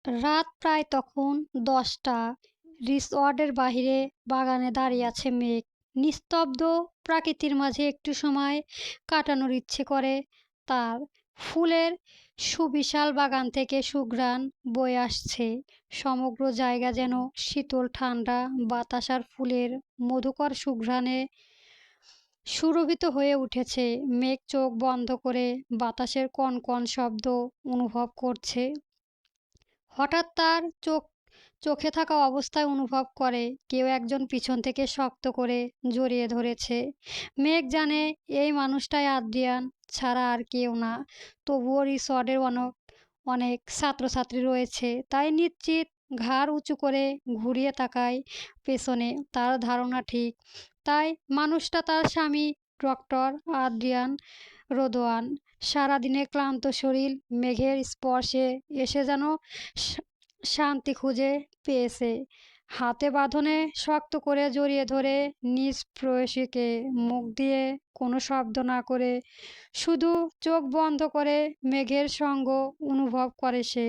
রাত প্রায় তখন ১০টা। রিসোর্টের বাহিরে বাগানে দাঁড়িয়ে আছে মেঘ। নিস্তব্ধ প্রকৃতির মাঝে একটু সময় কাটানোর ইচ্ছে করে তার। ফুলের সুবিশাল বাগান থেকে সুঘ্রাণ বয়ে আসছে। সমগ্র জায়গা যেন শীতল ঠান্ডা বাতাস আর ফুলের মধুকর সুঘ্রাণে সুরভিত হয়ে উঠেছে। মেঘ চোখ বন্ধ করে বাতাসের কনকন শব্দ অনুভব করছে। হঠাৎ তার চোখে থাকা অবস্থায় অনুভব করে কেউ একজন পিছন থেকে শক্ত করে জড়িয়ে ধরেছে। মেঘ জানে এই মানুষটাই আদ্রিয়ান ছাড়া আর কেউ না। তবুও রিসর্টের অনেক অনেক ছাত্রছাত্রী রয়েছে, তাই নিশ্চিত ঘাড় উঁচু করে ঘুরিয়ে তাকায় পেছনে। তার ধারণা ঠিক, তাই মানুষটা তার স্বামী, ডক্টর আদ্রিয়ান রোদোয়ান। সারাদিনের ক্লান্ত শরীর মেঘের স্পর্শে এসে যেন শান্তি খুঁজে পেয়েছে। হাতে বাঁধনে শক্ত করে জড়িয়ে ধরে নিজ প্রেয়সীকে মুখ দিয়ে কোনো শব্দ না করে শুধু চোখ বন্ধ করে মেঘের সঙ্গ অনুভব করে সে।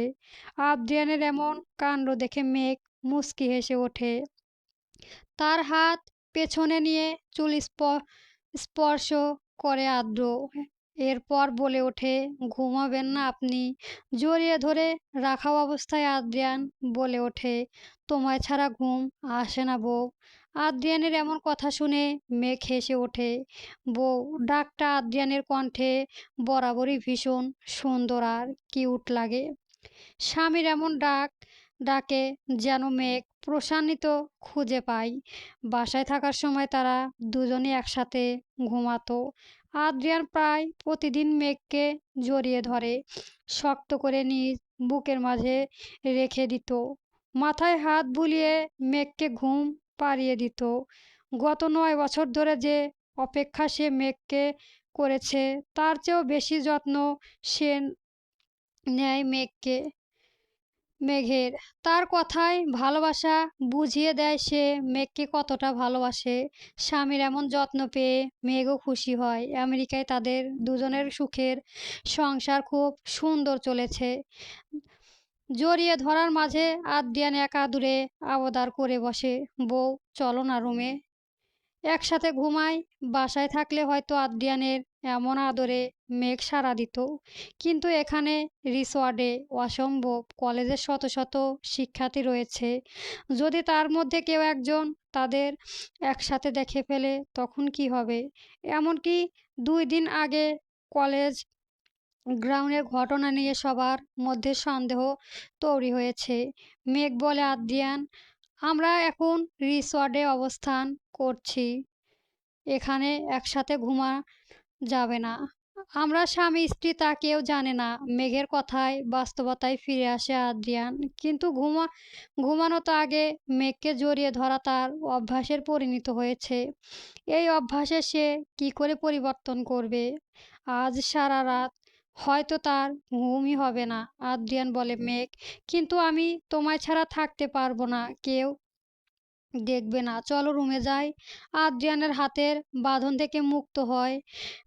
আদ্রিয়ানের এমন কাণ্ড দেখে মেঘ মুচকি হেসে ওঠে। তার হাত পেছনে নিয়ে চুল স্পর্শ করে আদ্র। এরপর বলে ওঠে, ঘুমাবেন না আপনি? জড়িয়ে ধরে রাখা অবস্থায় আদ্রিয়ান বলে ওঠে, তোমায় ছাড়া ঘুম আসে না বউ। আদ্রিয়ানের এমন কথা শুনে মেঘ হেসে ওঠে। বউ ডাকটা আদ্রিয়ানের কণ্ঠে বরাবরই ভীষণ সুন্দর আর কিউট লাগে। স্বামীর এমন ডাকে যেন মেঘ প্রশান্তিত খুঁজে পায়। বাসায় থাকার সময় তারা দুজনে একসাথে ঘুমাতো। আদ্রিয়ান প্রায় প্রতিদিন মেঘকে জড়িয়ে ধরে শক্ত করে নিজ বুকের মাঝে রেখে দিত। মাথায় হাত বুলিয়ে মেঘকে ঘুম পাড়িয়ে দিত। গত ৯ বছর ধরে যে অপেক্ষা সে মেঘকে করেছে, তার চেয়েও বেশি যত্ন সে নেয় মেঘের। তার কথায় ভালোবাসা বুঝিয়ে দেয় সে মেঘকে কতটা ভালোবাসে। স্বামীর এমন যত্ন পেয়ে মেঘও খুশি হয়। আমেরিকায় তাদের দুজনের সুখের সংসার খুব সুন্দর চলেছে। জড়িয়ে ধরার মাঝে আদ্রিয়ান এক আদুরে আবদার করে বসে, বউ চলো না রুমে, একসাথে ঘুমাই। বাসায় থাকলে হয়তো আদ্রিয়ানের এমন আদরে মেঘ সাড়া দিত, কিন্তু এখানে রিসোর্টে অসম্ভব। কলেজের শত শত শিক্ষার্থী রয়েছে, যদি তার মধ্যে কেউ একজন তাদের একসাথে দেখে ফেলে তখন কি হবে? এমনকি 2 দিন আগে কলেজ গ্রাউন্ডের ঘটনা নিয়ে সবার মধ্যে সন্দেহ তৈরি হয়েছে। মেঘ বলে, আদ্রিয়ান আমরা এখন রিসর্টে অবস্থান করছি, এখানে একসাথে ঘুমা যাবে না। আমরা স্বামী স্ত্রী তা কেউ জানে না। মেঘের কথায় বাস্তবতায় ফিরে আসে আদ্রিয়ান। কিন্তু ঘুমানো তো আগে মেঘকে জড়িয়ে ধরা তার অভ্যাসের পরিণত হয়েছে। এই অভ্যাসে সে কি করে পরিবর্তন করবে? আজ সারা রাত হয়তো তার ঘুমই হবে না। আদ্রিয়ান বলে, মেঘ কিন্তু আমি তোমায় ছাড়া থাকতে পারবো না, কেউ দেখবে না, চলো রুমে যাই। আদ্রিয়ানের হাতের বাঁধন থেকে মুক্ত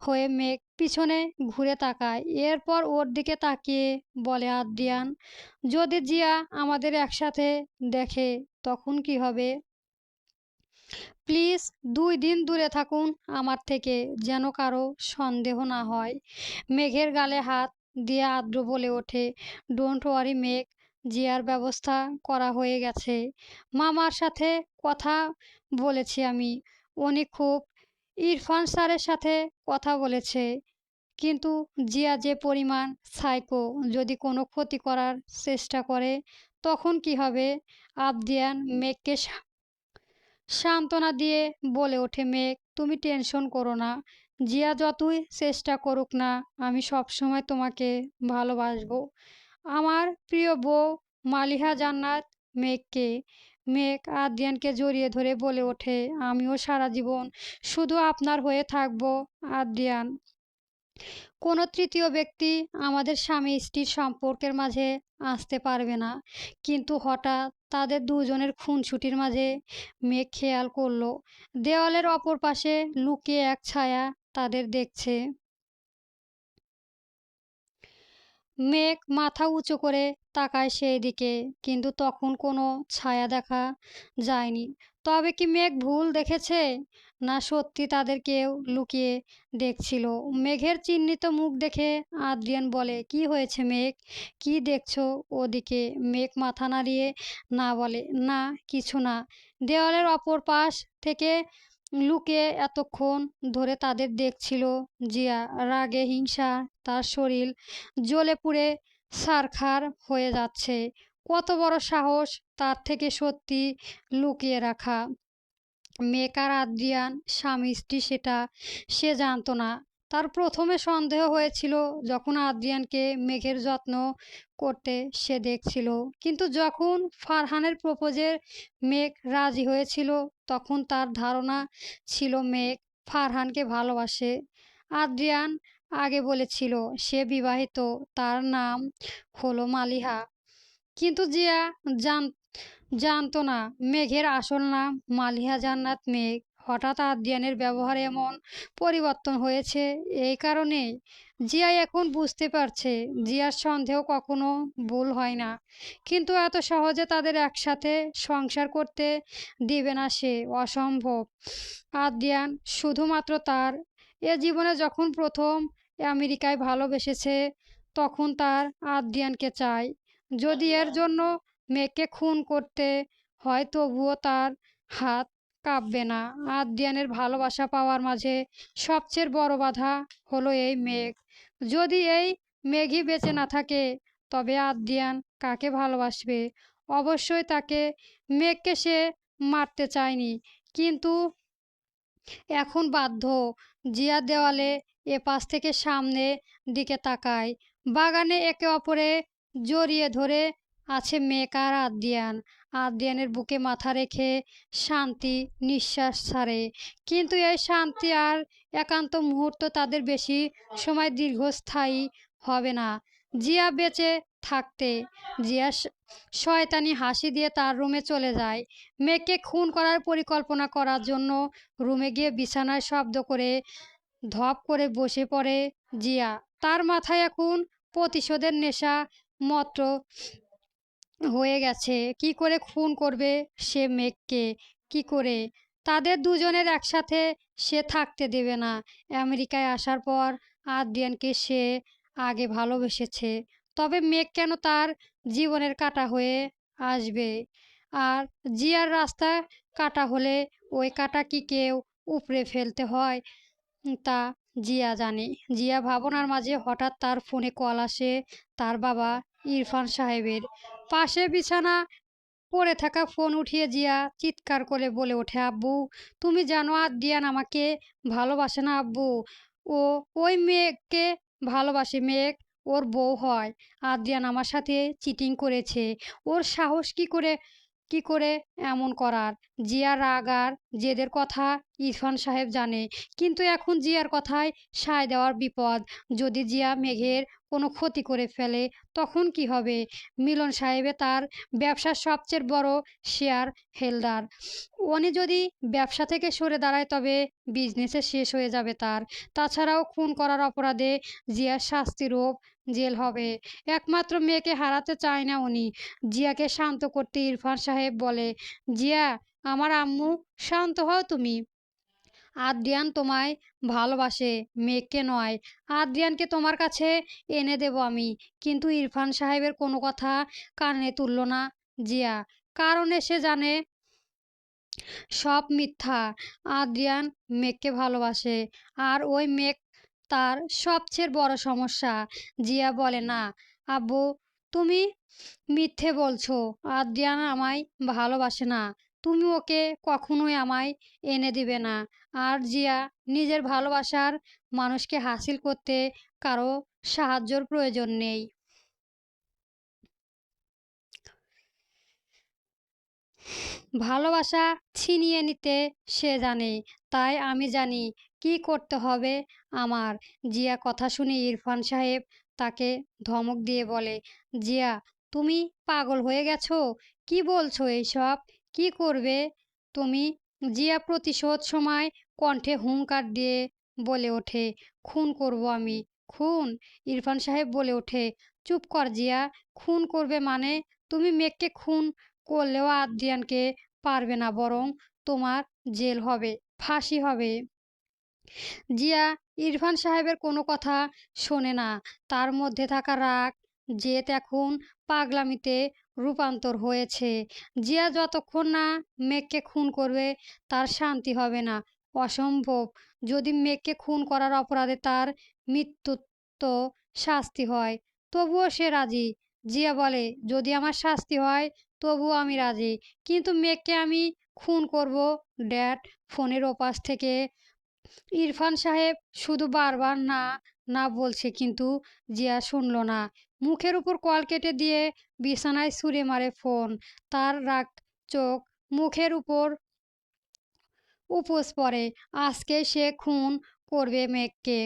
হয়ে মেঘ পিছনে ঘুরে তাকায়। এরপর ওর দিকে তাকিয়ে বলে, আদ্রিয়ান যদি জিয়া আমাদের একসাথে দেখে তখন কি হবে? প্লিজ 2 দিন দূরে থাকুন আমার থেকে, যেন কারো সন্দেহ না হয়। মেঘের গালে হাত দিয়ে আদ্র বলে ওঠে, ডোন্ট ওয়ারি মেঘ, জিয়ার ব্যবস্থা করা হয়ে গেছে। মামার সাথে কথা বলেছি আমি, উনি খুব ইরফান স্যারের সাথে কথা বলেছে। কিন্তু জিয়া যে পরিমাণ সাইকো, যদি কোনো ক্ষতি করার চেষ্টা করে তখন কি হবে? আবদিয়ান মেঘকে সান্ত্বনা দিয়ে বলে ওঠে, মেঘ তুমি টেনশন করো না, জিয়া যতই চেষ্টা করুক না, আমি সবসময় তোমাকে ভালোবাসবো। আমার প্রিয় বউ মালিহা জান্নাত মেঘকে। মেঘ আদ্রিয়ানকে জড়িয়ে ধরে বলে ওঠে, আমিও সারা জীবন শুধু আপনার হয়ে থাকবো আদ্রিয়ান। কোনো তৃতীয় ব্যক্তি আমাদের স্বামী স্ত্রীর সম্পর্কের মাঝে আসতে পারবে না। কিন্তু হঠাৎ তাদের দুজনের খুনসুটির মাঝে মেঘ খেয়াল করলো দেওয়ালের অপর পাশে লুকিয়ে এক ছায়া তাদের দেখছে। মেঘ মাথা উঁচু করে তাকায় সেই দিকে, কিন্তু তখন কোনো ছায়া দেখা যায়নি। তবে কি মেঘ ভুল দেখেছে, না সত্যি তাদের কেউ লুকিয়ে দেখছিল? মেঘের চিহ্নিত মুখ দেখে আদ্রিয়ান বলে, কি হয়েছে মেঘ, কি দেখছো ওদিকে? মেঘ মাথা নাড়িয়ে না বলে, না কিছু না। দেওয়ালের অপর পাশ থেকে লুকিয়ে এতক্ষণ ধরে তাদের দেখছিল জিয়া। রাগে হিংসা তার শরীর জ্বলে পুড়ে ছারখার হয়ে যাচ্ছে। কত বড় সাহস তার থেকে সত্যি লুকিয়ে রাখা! মেঘ আর আদ্রিয়ান স্বামী স্ত্রী সেটা সে জানতো না। তার প্রথমে সন্দেহ হয়েছিল যখন আদ্রিয়ানকে মেঘের যত্ন করতে সে দেখছিল, কিন্তু যখন ফারহানের প্রপোজে মেঘ রাজি হয়েছিল তখন তার ধারণা ছিল মেঘ ফারহানকে ভালোবাসে। আদ্রিয়ান আগে বলেছিল সে বিবাহিত, তার নাম হলো মালিহা। কিন্তু জিয়া জান জানতো না মেঘের আসল নাম মালিহা জান্নাত মেঘ। হঠাৎ আদ্রিয়ানের ব্যবহারে এমন পরিবর্তন হয়েছে এই কারণে জিয়া এখন বুঝতে পারছে জিয়ার সন্দেহ কখনো ভুল হয় না, কিন্তু এত সহজে তাদের একসাথে সংসার করতে দিবে না সে, অসম্ভব। আদ্রিয়ান শুধুমাত্র তার এ জীবনে যখন প্রথম আমেরিকায় ভালোবেসেছে তখন তার আদ্রিয়ানকে চায়। যদি এর জন্য মেয়েকে খুন করতে হয় তবুও তার হাত কাঁপবে না। আদ্রিয়ানের ভালোবাসা পাওয়ার মাঝে সবচেয়ে বড় বাধা হলো এই মেঘ। যদি এই মেঘই বেঁচে না থাকে তবে আদ্রিয়ান কাকে ভালোবাসবে? অবশ্যই তাকে। মেঘকে সে মারতে চায়নি, কিন্তু এখন বাধ্য। জিয়া দেওয়ালে এপাশ থেকে সামনে দিকে তাকায়। বাগানে একে অপরে জড়িয়ে ধরে আছে মেঘ আর আদ্রিয়ান। আদ্রিয়ানের বুকে মাথা রেখে শান্তি নিঃশ্বাস ছাড়ে, কিন্তু এই শান্তি আর একান্ত মুহূর্ত তাদের বেশি সময় দীর্ঘস্থায়ী হবে না। জিয়া বেঁচে থাকতে জিয়া শয়তানি হাসি দিয়ে তার রুমে চলে যায়। মেঘকে খুন করার পরিকল্পনা করার জন্য রুমে গিয়ে বিছানায় শব্দ করে ধপ করে বসে পড়ে জিয়া। তার মাথায় এখন প্রতিশোধের নেশা মত্র হয়ে গেছে। কি করে খুন করবে সে মেঘকে, কি করে? তাদের দুজনের একসাথে সে থাকতে দেবে না। আমেরিকায় আসার পর আদ্রিয়ানকে সে আগে ভালোবেসেছে, তবে মেঘ কেন তার জীবনের কাঁটা হয়ে আসবে? আর জিয়ার রাস্তা কাটা হলে ওই কাঁটা কি কেউ উপড়ে ফেলতে হয়? তা জিয়া জানে। জিয়া ভাবনার মাঝে হঠাৎ তার ফোনে কল আসে তার বাবা ইরফান সাহেবের। পাশে বিছানা পড়ে থাকা ফোন উঠিয়ে জিয়া চিৎকার করে বলে ওঠে, আব্বু, তুমি জানো আদ্রিয়ান আমাকে ভালোবাসে না আব্বু। ও ওই মেয়েকে ভালোবাসে, মেঘ ওর বউ হয়। আদ্রিয়ান আমার সাথে চিটিং করেছে। ওর সাহস কি করে এমন করার? জিয়ার রাগ আর জেদের কথা ইরফান সাহেব জানে, কিন্তু এখন জিয়ার কথায় সায় দেওয়ার বিপদ। যদি জিয়া মেঘের কোনো ক্ষতি করে ফেলে তখন কি হবে? মিলন সাহেবে তার ব্যবসার সবচেয়ে বড় শেয়ার হেলদার। উনি যদি ব্যবসা থেকে সরে দাঁড়ায় তবে বিজনেসে শেষ হয়ে যাবে তার। তাছাড়াও খুন করার অপরাধে জিয়ার শাস্তিরূপ জেল হবে। একমাত্র মেয়েকে হারাতে চায় না উনি। জিয়াকে শান্ত করতে ইরফান সাহেব বলে, জিয়া আমার আম্মু, শান্ত হও তুমি। আদ্রিয়ান তোমায় ভালোবাসে, মেঘকে নয়। আদ্রিয়ানকে তোমার কাছে এনে দেব আমি। কিন্তু ইরফান সাহেবের কোনো কথা কানে তুলল না জিয়া, কারণ সে জানে সব মিথ্যা। আদ্রিয়ান মেঘকে ভালোবাসে, আর ওই মেঘ তার সবচেয়ে বড় সমস্যা। জিয়া বলে, না আব্বু, তুমি মিথ্যে বলছো। আদ্রিয়ান আমায় ভালোবাসে না। তুমি ওকে কখনোই আমায় এনে দিবে না। আর জিয়া নিজের ভালোবাসার মানুষকে হাসিল করতে কারো সাহায্যর প্রয়োজন নেই। ভালোবাসা ছিনিয়ে নিতে সে জানে, তাই আমি জানি কি করতে হবে আমার। জিয়া কথা শুনে ইরফান সাহেব তাকে ধমক দিয়ে বলে, জিয়া তুমি পাগল হয়ে গেছো? কি বলছো এইসব? কি করবে তুমি? জিয়া প্রতিশোধ সময় কণ্ঠে হুংকার দিয়ে বলে ওঠে, খুন করব আমি। খুন? ইরফান সাহেব বলে ওঠে, চুপ কর জিয়া, খুন করবে মানে? তুমি মেঘকে খুন করলেও আদ্রিয়ানকে পারবে না, বরং তোমার জেল হবে, ফাঁসি হবে। জিয়া ইরফান সাহেবের কোনো কথা শোনে না। তার মধ্যে থাকা রাগ, জেদ এখন পাগলামিতে রূপান্তর হয়েছে। জিয়া যতক্ষণ না মেঘকে খুন করবে তার শান্তি হবে না। অসম্ভব। যদি মেঘকে খুন করার অপরাধে তার মৃত্যু তো শাস্তি হয়, তবুও সে রাজি। জিয়া বলে, যদি আমার শাস্তি হয় তবুও আমি রাজি, কিন্তু মেঘকে আমি খুন করব। ড্যাড ফোনের ওপাশ থেকে ইরফান সাহেব শুধু বারবার না না বলছে, কিন্তু জিয়া শুনল না। মুখের উপর কল কেটে দিয়ে বিছানায় ছুঁড়ে মারে ফোন। তার রাগ চোখ মুখের উপর উপোস পড়ে। আজকে সে খুন করবে মেঘকে।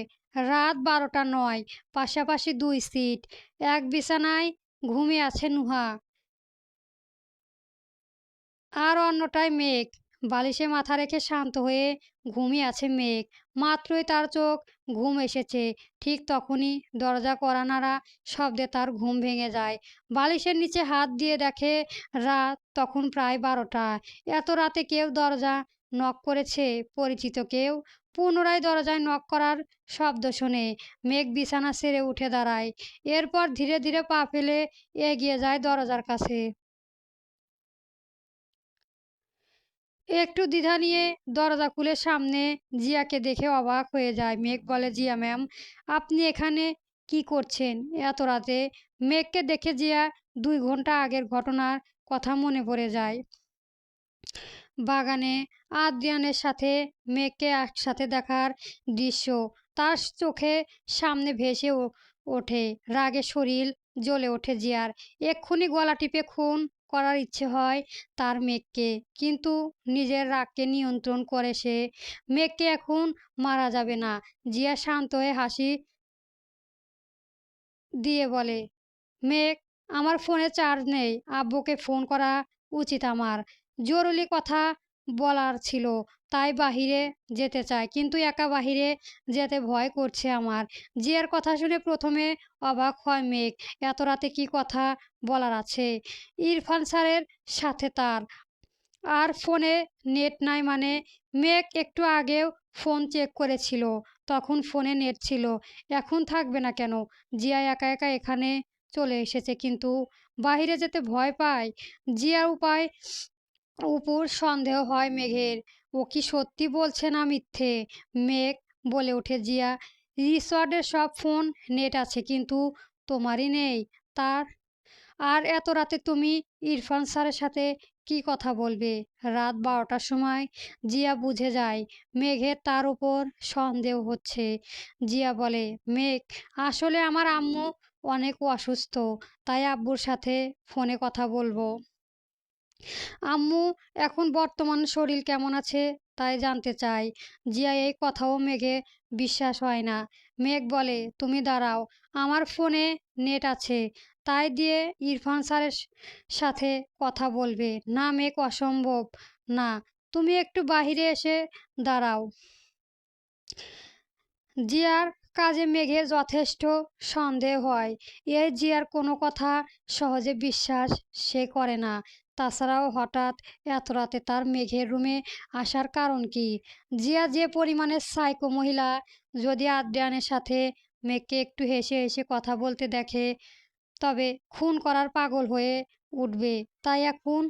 রাত 12টা নয়, পাশাপাশি 2 সিট, এক বিছানায় ঘুমিয়ে আছে নুহা, আর অন্যটায় মেঘ। বালিশে মাথা রেখে শান্ত হয়ে ঘুমিয়ে আছে মেঘ। মাত্রই তার চোখ ঘুম এসেছে, ঠিক তখনই দরজা কড়া নাড়া শব্দে তার ঘুম ভেঙে যায়। বালিশের নিচে হাত দিয়ে দেখে রাত তখন প্রায় 12টা। এত রাতে কেউ দরজা নক করেছে, পরিচিত কেউ। পুনরায় দরজায় নক করার শব্দ শুনে মেঘ বিছানা ছেড়ে উঠে দাঁড়ায়। এরপর ধীরে ধীরে পা ফেলে এগিয়ে যায় দরজার কাছে। একটু দ্বিধা নিয়ে দরজা খুলে সামনে জিয়াকে দেখে অবাক হয়ে যায়। মেঘ বলে, জিয়া ম্যাম, আপনি এখানে কি করছেন এত রাতে? মেঘকে দেখে জিয়া 2 ঘন্টা আগের ঘটনার কথা মনে পড়ে যায়। বাগানে আদ্রিয়ানের সাথে মেঘকে একসাথে দেখার দৃশ্য তার চোখে সামনে ভেসে ওঠে। রাগে শরীর জ্বলে ওঠে জিয়ার। এক্ষুনি গলা টিপে খুন করার ইচ্ছে হয় তার মেঘকে, কিন্তু নিজের রাগকে নিয়ন্ত্রণ করে সে। মেঘকে এখন মারা যাবে না। জিয়া শান্ত হয়ে হাসি দিয়ে বলে, মেঘ, আমার ফোনে চার্জ নেই, আব্বুকে ফোন করা উচিত আমার। জরুরি কথা বলার ছিল, তাই বাহিরে যেতে চাই, কিন্তু একা বাহিরে যেতে ভয় করছে আমার। জিয়ার কথা শুনে প্রথমে অবাক হয় মেঘ। এত রাতে কি কথা বলার আছে? ইরফান স্যারের সাথে তার, আর ফোনে নেট নাই মানে? মেঘ একটু আগেও ফোন চেক করেছিল, তখন ফোনে নেট ছিল। এখন থাকবে না কেন? জিয়া একা একা এখানে চলে এসেছে, কিন্তু বাহিরে যেতে ভয় পায়। জিয়ার উপর সন্দেহ হয় মেঘের। ও কি সত্যি বলছে না মিথ্যে? মেঘ বলে ওঠে, জিয়া, রিসর্টের সব ফোন নেট আছে, কিন্তু তোমারই নেই। তার আর এত রাতে তুমি ইরফান স্যারের সাথে কি কথা বলবে? রাত 12টার সময় জিয়া বুঝে যায় মেঘের তার উপর সন্দেহ হচ্ছে। জিয়া বলে, মেঘ, আসলে আমার আম্মু অনেক অসুস্থ, তাই আব্বুর সাথে ফোনে কথা বলবো। আম্মু এখন বর্তমান শরীর কেমন আছে তাই জানতে চাই। জিয়া এই কথাও মেঘে বিশ্বাস হয় না। মেঘ বলে, তুমি দাঁড়াও, আমার ফোনে নেট আছে, তাই দিয়ে ইরফান স্যারের সাথে কথা বলবে। না মেঘ, অসম্ভব। না, তুমি একটু বাহিরে এসে দাঁড়াও। জিয়ার কাজে মেঘের যথেষ্ট সন্দেহ হয়। এই জিয়ার কোনো কথা সহজে বিশ্বাস সে করে না। তাছাড়াও হঠাৎ এত রাতে তার মেঘের রুমে আসার কারণ কি? জিয়া যে পরিমাণে সাইকো মহিলা, যদি আদ্রিয়ানের সাথে মেঘকে একটু হেসে হেসে কথা বলতে দেখে তবে খুন করার পাগল হয়ে উঠবে। তাই এখন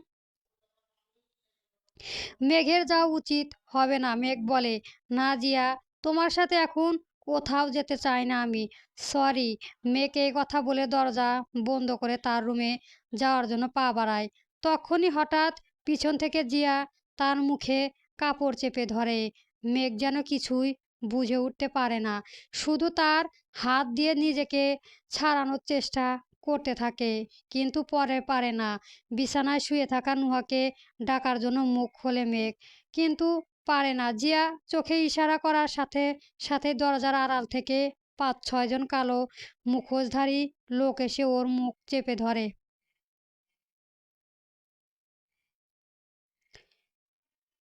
মেঘের যাওয়া উচিত হবে না। মেঘ বলে, না জিয়া, তোমার সাথে এখন কোথাও যেতে চাই না আমি। সরি। মেঘ এই কথা বলে দরজা বন্ধ করে তার রুমে যাওয়ার জন্য পা বাড়ায়। তখনই হঠাৎ পিছন থেকে জিয়া তার মুখে কাপড় চেপে ধরে। মেঘ যেন কিছুই বুঝে উঠতে পারে না, শুধু তার হাত দিয়ে নিজেকে ছাড়ানোর চেষ্টা করতে থাকে, কিন্তু পরে পারে না। বিছানায় শুয়ে থাকা নুহাকে ডাকার জন্য মুখ খোলে মেঘ, কিন্তু পারে না। জিয়া চোখে ইশারা করার সাথে সাথে দরজার আড়াল থেকে 5-6 জন কালো মুখোশধারী লোক এসে ওর মুখ চেপে ধরে।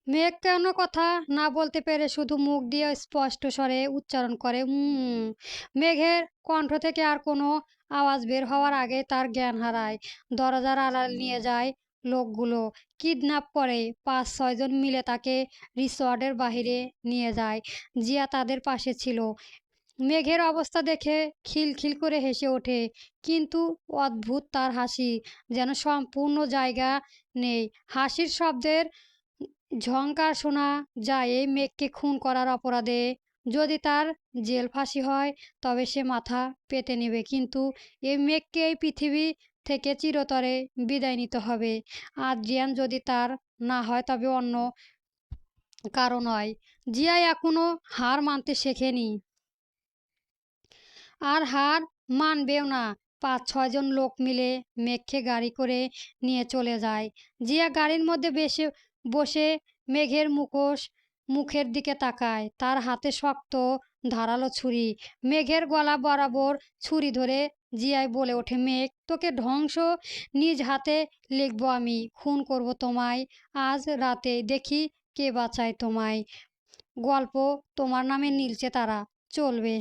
মেঘ কোনো কথা না বলতে পেরে শুধু মুখ দিয়ে স্পষ্ট স্বরে উচ্চারণ করে, মেঘের কণ্ঠ থেকে আর কোনো আওয়াজ বের হওয়ার আগে তার জ্ঞান হারায়। দরজার আড়াল নিয়ে যায় লোকগুলো, কিডন্যাপ করে ৫-৬ জন মিলে তাকে রিসর্টের বাহিরে নিয়ে যায়। জিয়া তাদের পাশে ছিল। মেঘের অবস্থা দেখে খিলখিল করে হেসে ওঠে, কিন্তু অদ্ভুত তার হাসি, যেন সম্পূর্ণ জায়গা নেই। হাসির শব্দের ঝংকার শোনা যায় এই মেঘকে খুন করার অপরাধে। যদি তার জেল ফাঁসি হয় তবে সে মাথা পেতে নেবে, কিন্তু এই মেঘকে এই পৃথিবী থেকে চিরতরে বিদায় নিতে হবে। আদ্রিয়ান যদি তার না হয় তবে অন্য কারো নয়। জিয়া এখনো হার মানতে শেখেনি, আর হার মানবেও না। ৫-৬ জন লোক মিলে মেঘকে গাড়ি করে নিয়ে চলে যায়। জিয়া গাড়ির মধ্যে বসে মেঘের মুখের দিকে তাকায়। তার হাতে শক্ত ধারালো ছুরি। মেঘের গলা বরাবর ছুরি ধরে জিয়াই বলে ওঠে, মেঘ, তোকে ধ্বংস নিজ হাতে লিখবো আমি। খুন করব তোমায় আজ রাতে, দেখি কে বাঁচায় তোমায়। গল্প তোমার নামে নীলছে তারা, চলবে।